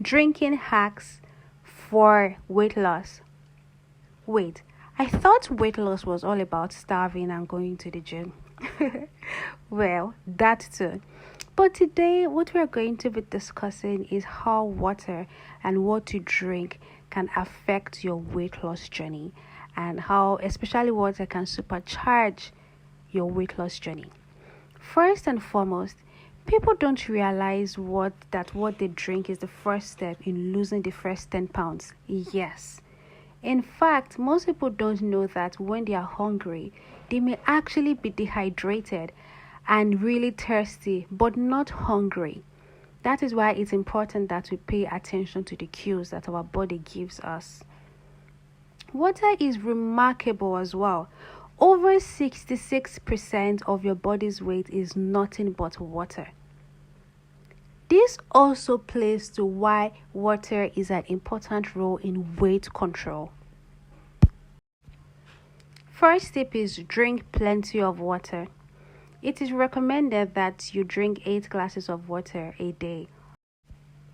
Drinking hacks for weight loss. Wait, I thought weight loss was all about starving and going to the gym. Well, that too. But today, what we're going to be discussing is how water and what to drink can affect your weight loss journey, and how, especially, water can supercharge your weight loss journey. First and foremost, people don't realize what they drink is the first step in losing the first 10 pounds. Yes. In fact, most people don't know that when they are hungry, they may actually be dehydrated and really thirsty, but not hungry. That is why it's important that we pay attention to the cues that our body gives us. Water is remarkable as well. Over 66% of your body's weight is nothing but water. This also plays to why water is an important role in weight control. First tip is drink plenty of water. It is recommended that you drink 8 glasses of water a day,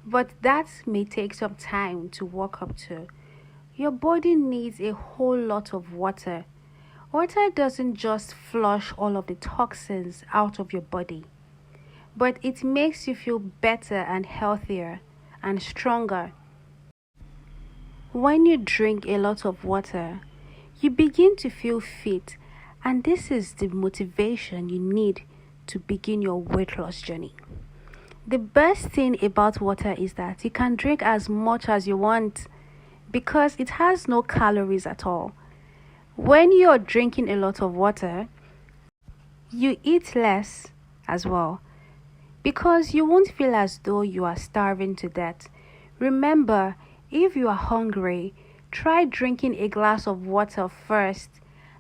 but that may take some time to work up to. Your body needs a whole lot of water. Water doesn't just flush all of the toxins out of your body, but it makes you feel better and healthier and stronger. When you drink a lot of water, you begin to feel fit, and this is the motivation you need to begin your weight loss journey. The best thing about water is that you can drink as much as you want because it has no calories at all. When you're drinking a lot of water, you eat less as well because you won't feel as though you are starving to death. Remember, if you are hungry, try drinking a glass of water first,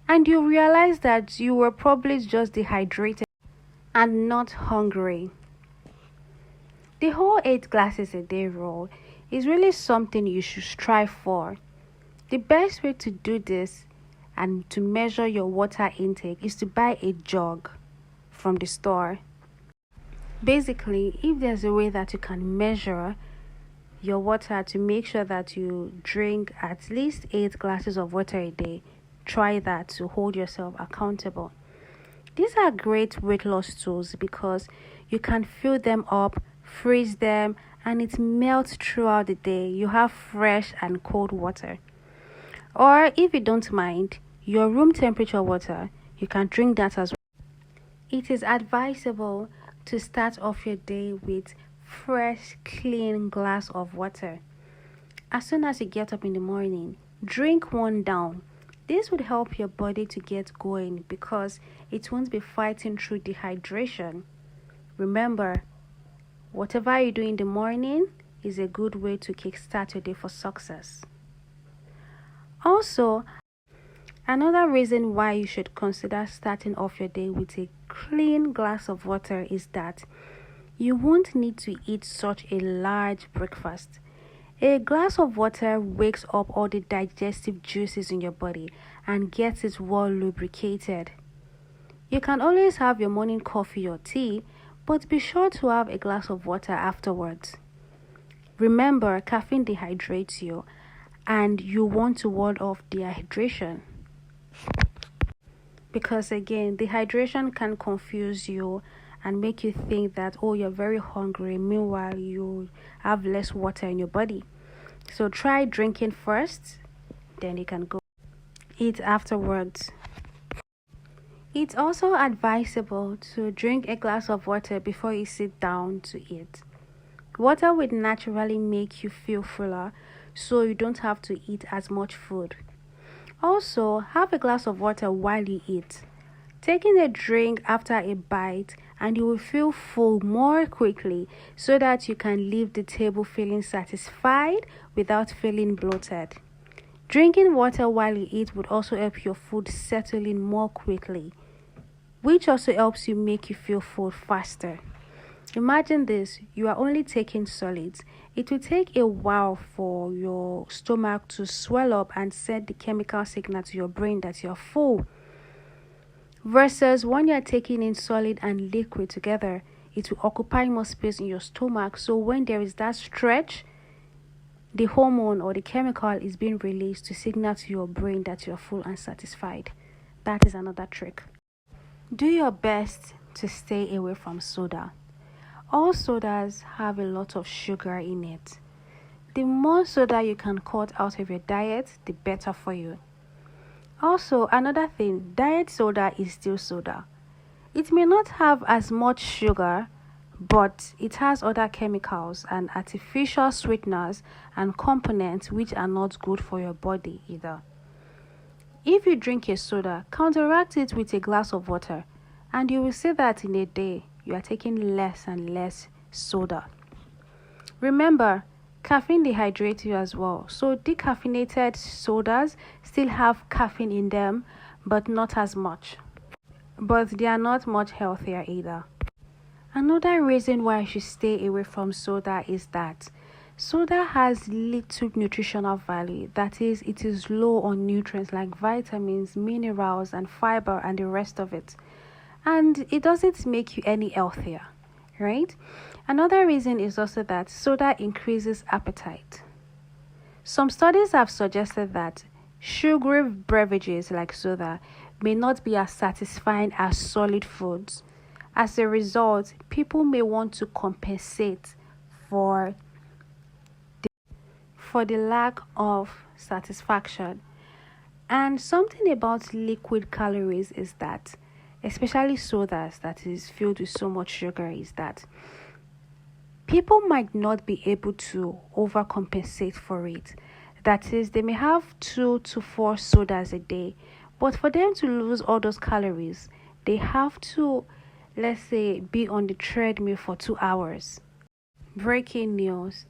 and you realize that you were probably just dehydrated and not hungry. The whole 8 glasses a day rule is really something you should strive for. The best way to do this and to measure your water intake is to buy a jug from the store. Basically, if there's a way that you can measure your water to make sure that you drink at least 8 glasses of water a day, try that to hold yourself accountable. These are great weight loss tools because you can fill them up, freeze them, and it melts throughout the day. You have fresh and cold water. Or if you don't mind, your room temperature water, you can drink that as well. It is advisable to start off your day with fresh, clean glass of water. As soon as you get up in the morning, drink one down. This would help your body to get going because it won't be fighting through dehydration. Remember, whatever you do in the morning is a good way to kickstart your day for success. Also, another reason why you should consider starting off your day with a clean glass of water is that you won't need to eat such a large breakfast. A glass of water wakes up all the digestive juices in your body and gets it well lubricated. You can always have your morning coffee or tea, but be sure to have a glass of water afterwards. Remember, caffeine dehydrates you, and you want to ward off dehydration. Because again, dehydration can confuse you and make you think that, oh, you're very hungry, meanwhile you have less water in your body. So try drinking first, then you can go eat afterwards. It's also advisable to drink a glass of water before you sit down to eat. Water will naturally make you feel fuller, so you don't have to eat as much food. Also, have a glass of water while you eat. Taking a drink after a bite and you will feel full more quickly so that you can leave the table feeling satisfied without feeling bloated. Drinking water while you eat would also help your food settle in more quickly, which also helps you make you feel full faster. Imagine this, you are only taking solids. It will take a while for your stomach to swell up and send the chemical signal to your brain that you're full. Versus when you're taking in solid and liquid together, it will occupy more space in your stomach. So when there is that stretch, the hormone or the chemical is being released to signal to your brain that you're full and satisfied. That is another trick. Do your best to stay away from soda. All sodas have a lot of sugar in it. The more soda you can cut out of your diet, the better for you. Also, another thing, diet soda is still soda. It may not have as much sugar, but it has other chemicals and artificial sweeteners and components which are not good for your body either. If you drink a soda, counteract it with a glass of water, and you will see that in a day you are taking less and less soda. Remember, caffeine dehydrates you as well. So decaffeinated sodas still have caffeine in them, but not as much. But they are not much healthier either. Another reason why I should stay away from soda is that soda has little nutritional value. That is, it is low on nutrients like vitamins, minerals, and fiber, and the rest of it. And it doesn't make you any healthier, right? Another reason is also that soda increases appetite. Some studies have suggested that sugary beverages like soda may not be as satisfying as solid foods. As a result, people may want to compensate for the lack of satisfaction. And something about liquid calories is that, especially sodas that is filled with so much sugar, is that people might not be able to overcompensate for it. That is, they may have 2 to 4 sodas a day, but for them to lose all those calories, they have to, let's say, be on the treadmill for 2 hours. Breaking news.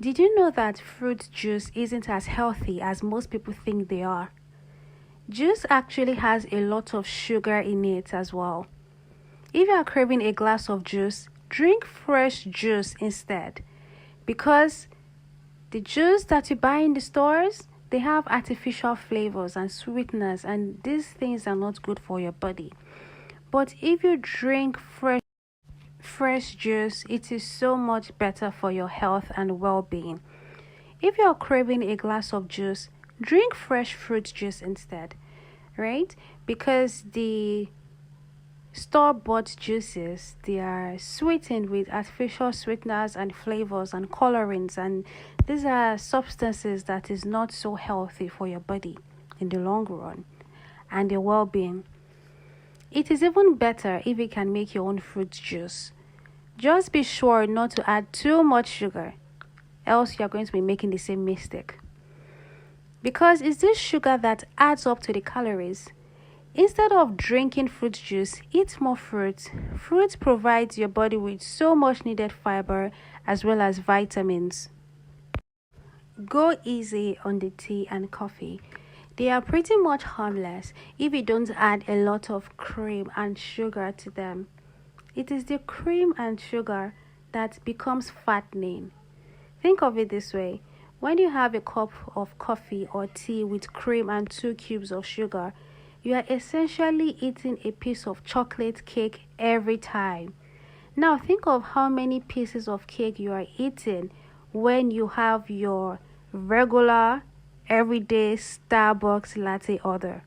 Did you know that fruit juice isn't as healthy as most people think they are? Juice actually has a lot of sugar in it as well. If you are craving a glass of juice, drink fresh juice instead, because the juice that you buy in the stores, they have artificial flavors and sweeteners, and these things are not good for your body. But if you drink fresh juice, it is so much better for your health and well-being. If you're craving a glass of juice, drink fresh fruit juice instead, right? Because the store-bought juices, they are sweetened with artificial sweeteners and flavors and colorings, and these are substances that is not so healthy for your body in the long run and your well-being. It is even better if you can make your own fruit juice. Just be sure not to add too much sugar, else you are going to be making the same mistake. Because it's this sugar that adds up to the calories. Instead of drinking fruit juice, eat more fruit. Fruit provides your body with so much needed fiber as well as vitamins. Go easy on the tea and coffee. They are pretty much harmless if you don't add a lot of cream and sugar to them. It is the cream and sugar that becomes fattening. Think of it this way. When you have a cup of coffee or tea with cream and 2 cubes of sugar, you are essentially eating a piece of chocolate cake every time. Now think of how many pieces of cake you are eating when you have your regular, everyday Starbucks latte order.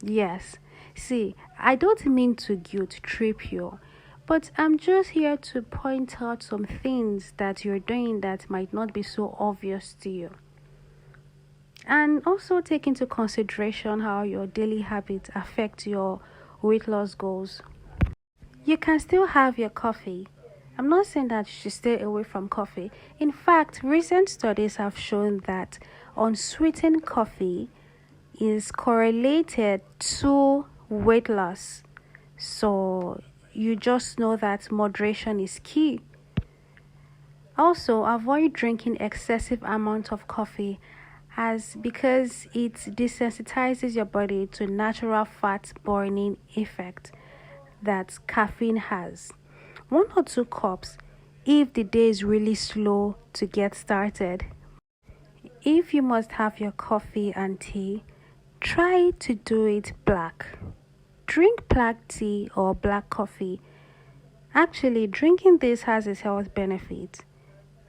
Yes, see, I don't mean to guilt trip you, but I'm just here to point out some things that you're doing that might not be so obvious to you. And also take into consideration how your daily habits affect your weight loss goals. You can still have your coffee. I'm not saying that you should stay away from coffee. In fact, recent studies have shown that unsweetened coffee is correlated to weight loss. So you just know that moderation is key. Also, avoid drinking excessive amount of coffee because it desensitizes your body to natural fat burning effect that caffeine has. 1 or 2 cups if the day is really slow to get started. If you must have your coffee and tea, try to do it black. Drink black tea or black coffee. Actually, drinking this has its health benefits.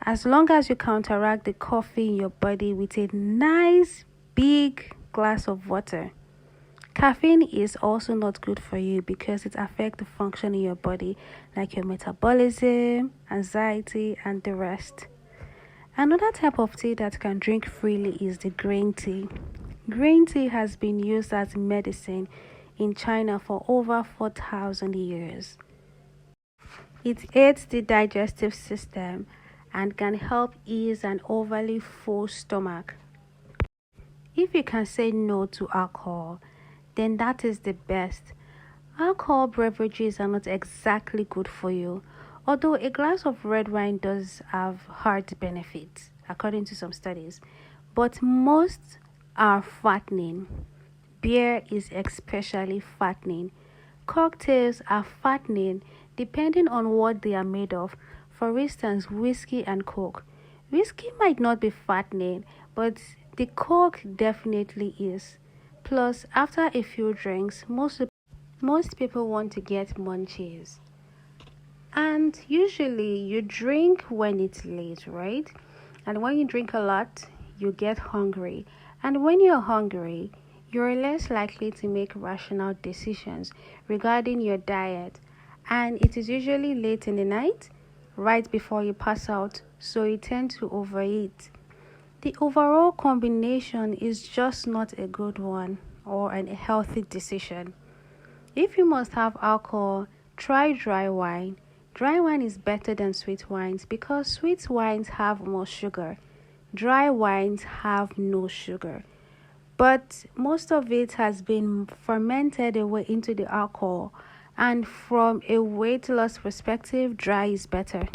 as long as you counteract the coffee in your body with a nice big glass of water. Caffeine is also not good for you because it affects the function in your body, like your metabolism, anxiety, and the rest. Another type of tea that can drink freely is the green tea. Green tea has been used as medicine in China for over 4,000 years. It aids the digestive system and can help ease an overly full stomach. If you can say no to alcohol, then that is the best. Alcohol beverages are not exactly good for you, although a glass of red wine does have heart benefits, according to some studies, but most are fattening. Beer is especially fattening. Cocktails are fattening depending on what they are made of. For instance, whiskey and coke. Whiskey might not be fattening, but the coke definitely is. Plus, after a few drinks, most people want to get munchies. And usually you drink when it's late, right? And when you drink a lot, you get hungry. And when you're hungry, you're less likely to make rational decisions regarding your diet. And it is usually late in the night, right before you pass out, so you tend to overeat. The overall combination is just not a good one or a healthy decision. If you must have alcohol, try dry wine. Dry wine is better than sweet wines because sweet wines have more sugar. Dry wines have no sugar. But most of it has been fermented away into the alcohol. And from a weight loss perspective, dry is better.